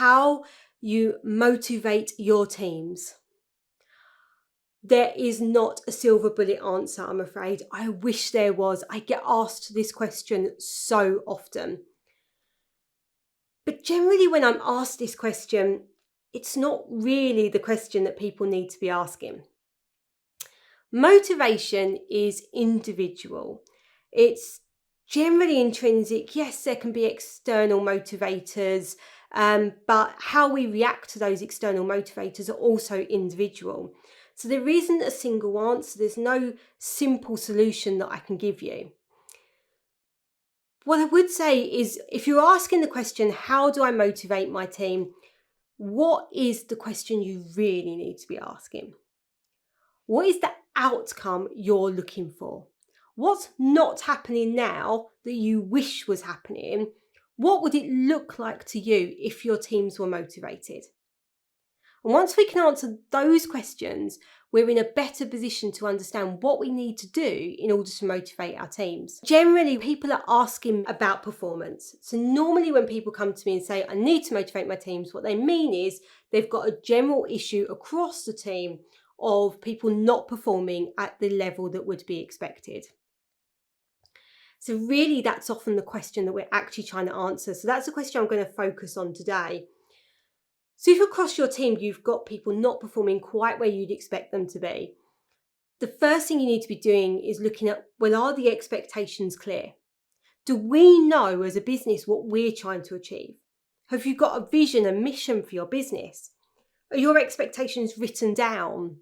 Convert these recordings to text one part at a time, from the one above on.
how you motivate your teams. There is not a silver bullet answer, I'm afraid. I wish there was. I get asked this question so often. But generally, when I'm asked this question, it's not really the question that people need to be asking. Motivation is individual. It's generally intrinsic. Yes, there can be external motivators, but how we react to those external motivators are also individual. So there isn't a single answer. There's no simple solution that I can give you. What I would say is, if you're asking the question, how do I motivate my team? What is the question you really need to be asking? What is the outcome you're looking for? What's not happening now that you wish was happening? What would it look like to you if your teams were motivated? And once we can answer those questions, we're in a better position to understand what we need to do in order to motivate our teams. Generally, people are asking about performance. So normally when people come to me and say, I need to motivate my teams, what they mean is they've got a general issue across the team of people not performing at the level that would be expected. So really, that's often the question that we're actually trying to answer. So that's the question I'm going to focus on today. So if across your team you've got people not performing quite where you'd expect them to be, the first thing you need to be doing is looking at, well, are the expectations clear? Do we know as a business what we're trying to achieve? Have you got a vision, a mission for your business? Are your expectations written down?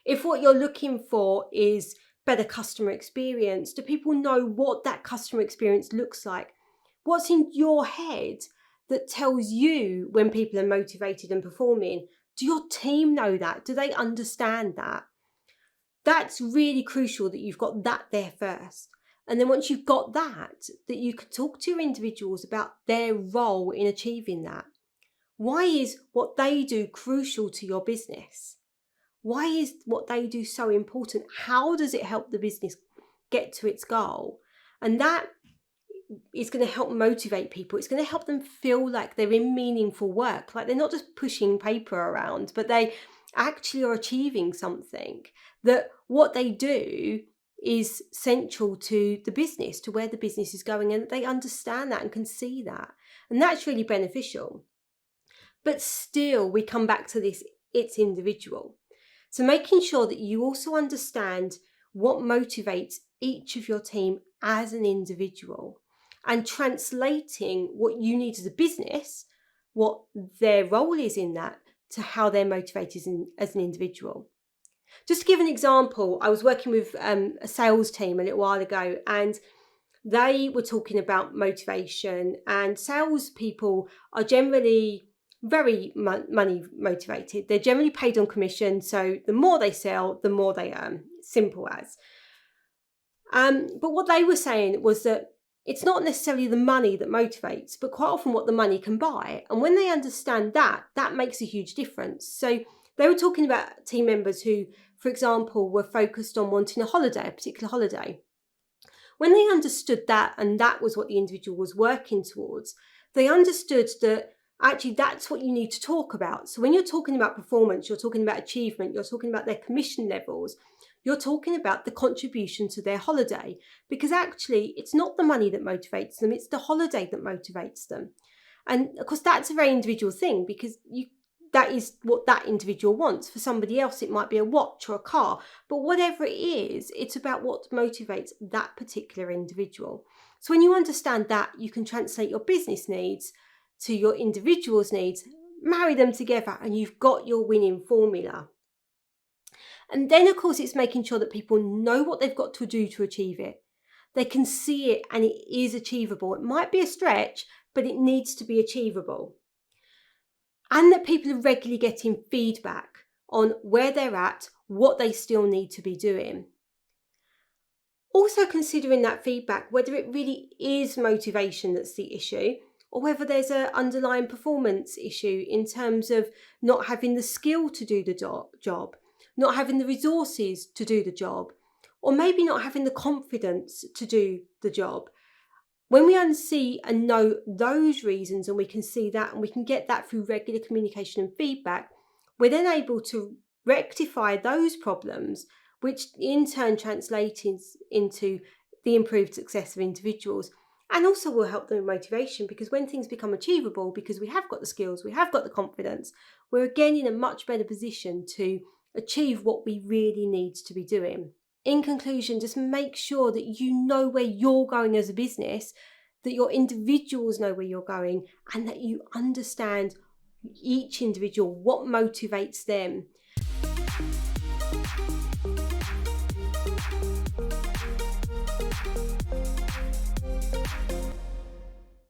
If what you're looking for is better customer experience, do people know what that customer experience looks like? What's in your head that tells you when people are motivated and performing? Do your team know that? Do they understand that? That's really crucial that you've got that there first. And then once you've got that you can talk to your individuals about their role in achieving that. Why is what they do crucial to your business? Why is what they do so important? How does it help the business get to its goal? And that is going to help motivate people. It's going to help them feel like they're in meaningful work, like they're not just pushing paper around, but they actually are achieving something, that what they do is central to the business, to where the business is going, and they understand that and can see that. And that's really beneficial. But still, we come back to this, it's individual. So making sure that you also understand what motivates each of your team as an individual, and translating what you need as a business, what their role is in that, to how they're motivated as an individual. Just to give an example, I was working with a sales team a little while ago, and they were talking about motivation, and salespeople are generally very money motivated. They're generally paid on commission, so the more they sell, the more they earn. Simple as. But what they were saying was that it's not necessarily the money that motivates, but quite often what the money can buy. And when they understand that, that makes a huge difference. So they were talking about team members who, for example, were focused on wanting a holiday, a particular holiday. When they understood that, and that was what the individual was working towards, they understood that actually that's what you need to talk about. So when you're talking about performance, you're talking about achievement, you're talking about their commission levels, you're talking about the contribution to their holiday, because actually it's not the money that motivates them, it's the holiday that motivates them. And of course, that's a very individual thing, because that is what that individual wants. For somebody else, it might be a watch or a car, but whatever it is, it's about what motivates that particular individual. So when you understand that, you can translate your business needs to your individual's needs, marry them together, and you've got your winning formula. And then, of course, it's making sure that people know what they've got to do to achieve it. They can see it and it is achievable. It might be a stretch, but it needs to be achievable. And that people are regularly getting feedback on where they're at, what they still need to be doing. Also considering that feedback, whether it really is motivation that's the issue, or whether there's an underlying performance issue in terms of not having the skill to do the job, not having the resources to do the job, or maybe not having the confidence to do the job. When we see and know those reasons, and we can see that and we can get that through regular communication and feedback, we're then able to rectify those problems, which in turn translates into the improved success of individuals, and also will help them with motivation, because when things become achievable, because we have got the skills, we have got the confidence, we're again in a much better position to achieve what we really need to be doing. In conclusion, just make sure that you know where you're going as a business, that your individuals know where you're going, and that you understand each individual, what motivates them.